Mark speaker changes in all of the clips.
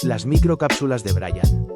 Speaker 1: Las microcápsulas de Brian.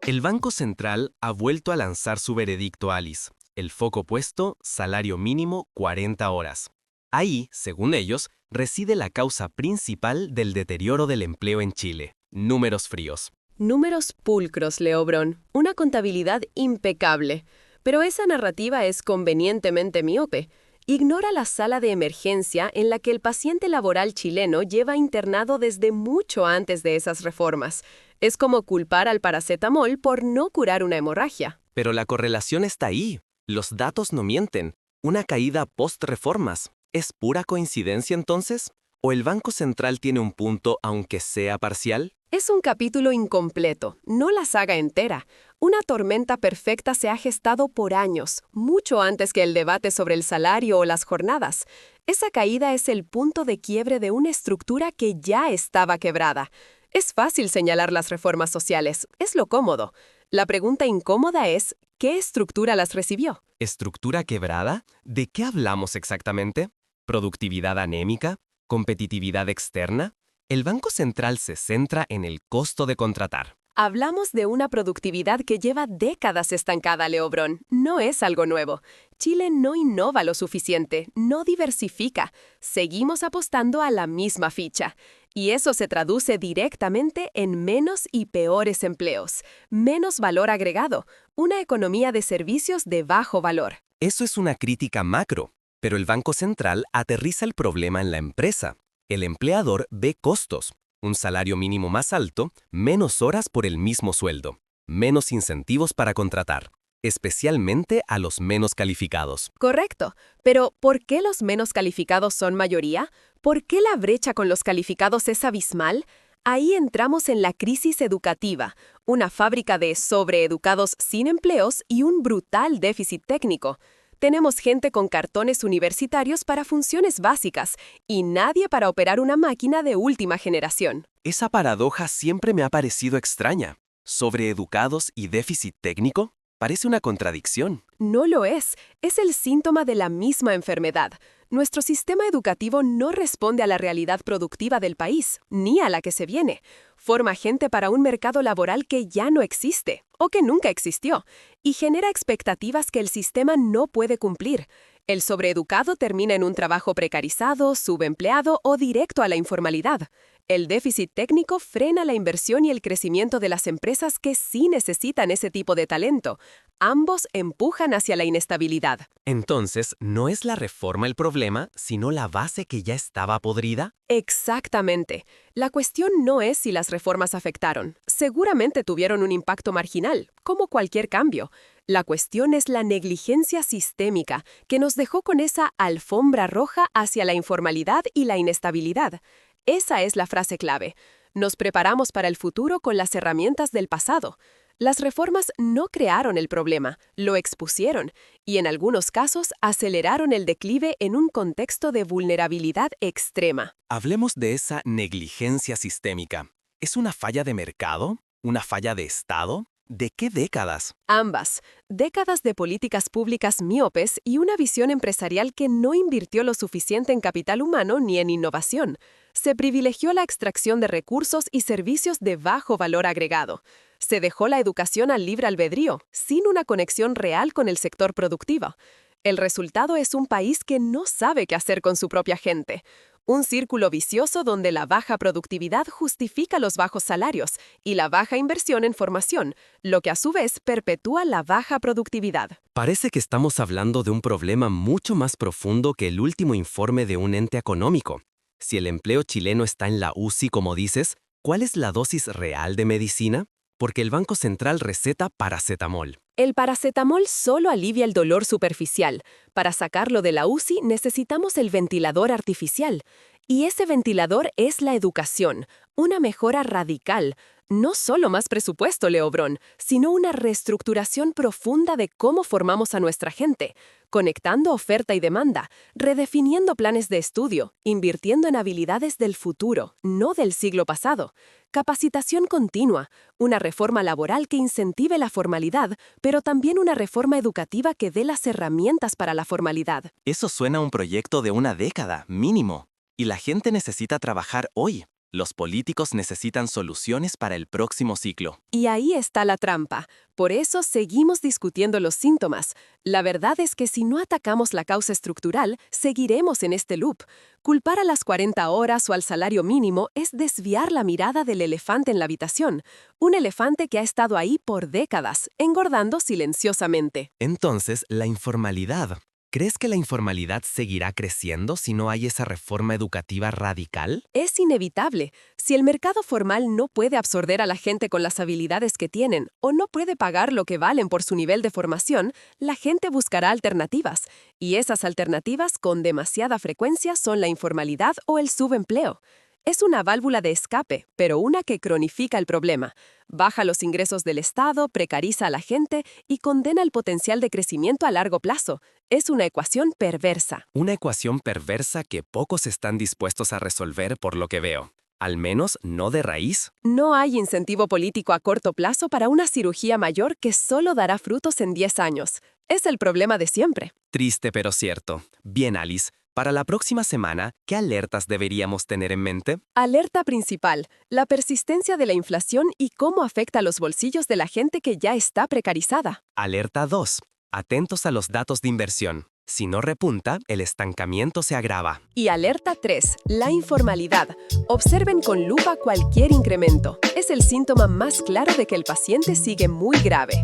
Speaker 2: El Banco Central ha vuelto a lanzar su veredicto Alice. El foco puesto, salario mínimo 40 horas. Ahí, según ellos, reside la causa principal del deterioro del empleo en Chile. Números fríos.
Speaker 3: Números pulcros, Leobrón. Una contabilidad impecable. Pero esa narrativa es convenientemente miope. Ignora la sala de emergencia en la que el paciente laboral chileno lleva internado desde mucho antes de esas reformas. Es como culpar al paracetamol por no curar una hemorragia.
Speaker 2: Pero la correlación está ahí. Los datos no mienten. Una caída post-reformas. ¿Es pura coincidencia entonces? ¿O el Banco Central tiene un punto aunque sea parcial?
Speaker 3: Es un capítulo incompleto, no la saga entera. Una tormenta perfecta se ha gestado por años, mucho antes que el debate sobre el salario o las jornadas. Esa caída es el punto de quiebre de una estructura que ya estaba quebrada. Es fácil señalar las reformas sociales, es lo cómodo. La pregunta incómoda es, ¿qué estructura las recibió?
Speaker 2: ¿Estructura quebrada? ¿De qué hablamos exactamente? ¿Productividad anémica? ¿Competitividad externa? El Banco Central se centra en el costo de contratar.
Speaker 3: Hablamos de una productividad que lleva décadas estancada, Leobrón. No es algo nuevo. Chile no innova lo suficiente, no diversifica. Seguimos apostando a la misma ficha. Y eso se traduce directamente en menos y peores empleos, menos valor agregado, una economía de servicios de bajo valor.
Speaker 2: Eso es una crítica macro, pero el Banco Central aterriza el problema en la empresa. El empleador ve costos, un salario mínimo más alto, menos horas por el mismo sueldo, menos incentivos para contratar, especialmente a los menos calificados.
Speaker 3: Correcto, pero ¿por qué los menos calificados son mayoría? ¿Por qué la brecha con los calificados es abismal? Ahí entramos en la crisis educativa, una fábrica de sobreeducados sin empleos y un brutal déficit técnico. Tenemos gente con cartones universitarios para funciones básicas y nadie para operar una máquina de última generación.
Speaker 2: Esa paradoja siempre me ha parecido extraña. ¿Sobreeducados y déficit técnico? Parece una contradicción.
Speaker 3: No lo es el síntoma de la misma enfermedad. Nuestro sistema educativo no responde a la realidad productiva del país, ni a la que se viene. Forma gente para un mercado laboral que ya no existe, o que nunca existió, y genera expectativas que el sistema no puede cumplir. El sobreeducado termina en un trabajo precarizado, subempleado o directo a la informalidad. El déficit técnico frena la inversión y el crecimiento de las empresas que sí necesitan ese tipo de talento. Ambos empujan hacia la inestabilidad.
Speaker 2: Entonces, ¿no es la reforma el problema, sino la base que ya estaba podrida?
Speaker 3: Exactamente. La cuestión no es si las reformas afectaron. Seguramente tuvieron un impacto marginal, como cualquier cambio. La cuestión es la negligencia sistémica que nos dejó con esa alfombra roja hacia la informalidad y la inestabilidad. Esa es la frase clave. Nos preparamos para el futuro con las herramientas del pasado. Las reformas no crearon el problema, lo expusieron y en algunos casos aceleraron el declive en un contexto de vulnerabilidad extrema.
Speaker 2: Hablemos de esa negligencia sistémica. ¿Es una falla de mercado? ¿Una falla de Estado? ¿De qué décadas?
Speaker 3: Ambas, décadas de políticas públicas miopes y una visión empresarial que no invirtió lo suficiente en capital humano ni en innovación. Se privilegió la extracción de recursos y servicios de bajo valor agregado. Se dejó la educación al libre albedrío, sin una conexión real con el sector productivo. El resultado es un país que no sabe qué hacer con su propia gente. Un círculo vicioso donde la baja productividad justifica los bajos salarios y la baja inversión en formación, lo que a su vez perpetúa la baja productividad.
Speaker 2: Parece que estamos hablando de un problema mucho más profundo que el último informe de un ente económico. Si el empleo chileno está en la UCI, como dices, ¿cuál es la dosis real de medicina? Porque el Banco Central receta paracetamol.
Speaker 3: El paracetamol solo alivia el dolor superficial. Para sacarlo de la UCI necesitamos el ventilador artificial. Y ese ventilador es la educación, una mejora radical. No solo más presupuesto, Leobrón, sino una reestructuración profunda de cómo formamos a nuestra gente, conectando oferta y demanda, redefiniendo planes de estudio, invirtiendo en habilidades del futuro, no del siglo pasado. Capacitación continua, una reforma laboral que incentive la formalidad, pero también una reforma educativa que dé las herramientas para la formalidad.
Speaker 2: Eso suena a un proyecto de una década, mínimo. Y la gente necesita trabajar hoy. Los políticos necesitan soluciones para el próximo ciclo.
Speaker 3: Y ahí está la trampa. Por eso seguimos discutiendo los síntomas. La verdad es que si no atacamos la causa estructural, seguiremos en este loop. Culpar a las 40 horas o al salario mínimo es desviar la mirada del elefante en la habitación. Un elefante que ha estado ahí por décadas, engordando silenciosamente.
Speaker 2: Entonces, la informalidad. ¿Crees que la informalidad seguirá creciendo si no hay esa reforma educativa radical?
Speaker 3: Es inevitable. Si el mercado formal no puede absorber a la gente con las habilidades que tienen o no puede pagar lo que valen por su nivel de formación, la gente buscará alternativas. Y esas alternativas con demasiada frecuencia son la informalidad o el subempleo. Es una válvula de escape, pero una que cronifica el problema. Baja los ingresos del Estado, precariza a la gente y condena el potencial de crecimiento a largo plazo. Es una ecuación perversa.
Speaker 2: Una ecuación perversa que pocos están dispuestos a resolver por lo que veo. Al menos no de raíz.
Speaker 3: No hay incentivo político a corto plazo para una cirugía mayor que solo dará frutos en 10 años. Es el problema de siempre.
Speaker 2: Triste pero cierto. Bien, Alice. Para la próxima semana, ¿qué alertas deberíamos tener en mente?
Speaker 3: Alerta principal: la persistencia de la inflación y cómo afecta a los bolsillos de la gente que ya está precarizada.
Speaker 2: Alerta 2. Atentos a los datos de inversión. Si no repunta, el estancamiento se agrava.
Speaker 3: Y alerta 3, la informalidad. Observen con lupa cualquier incremento. Es el síntoma más claro de que el paciente sigue muy grave.